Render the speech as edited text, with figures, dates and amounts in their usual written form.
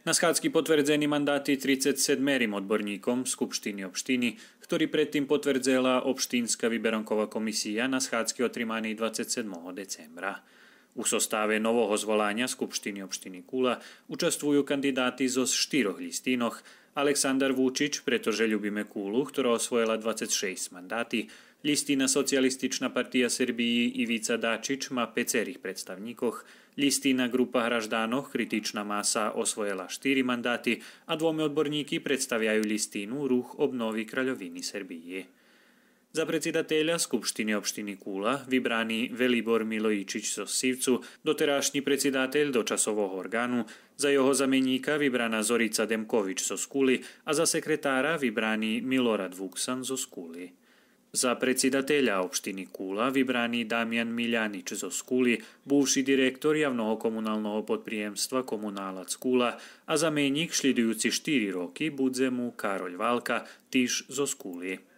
Na schádzky potvrdzený mandáty 37 odborníkom skupštiny obštiny, ktorý predtým potvrdzela obštínska výberonková komisia na schádzky otrimaný 27. decembra. U sostáve nového zvolania skupštiny obštiny Kula účastvujú kandidáti zo 4 listínoch: Aleksandar Vučić, pretože ľubíme Kulu, ktorá osvojila 26 mandáty; listina Socialističná partia Srbiji Ivica Dačić má 5 predstavníkoch; listina Grupa Hraždánoch kritičná masa osvojila 4 mandáty a 2 odborníky predstaviajú listínu Ruch obnovy Kraľoviny Srbije. Za predsedateľa skupštiny obštiny Kula vybraný Velibor Milojičić zo Sivcu, doterášny predsedateľ dočasového orgánu, za jeho zameníka vybraná Zorica Demković zo Skuli a za sekretára vybraný Milorad Vuksan zo Skuli. Za predsedateľa obštiny Kula vybraný Damian Miljanič zo Skuli, buvší direktor javného komunálneho podpríjemstva Komunálac Kula, a zameník šľidujúci 4 roky budze mu Karoľ Válka, tiež zo Skuli.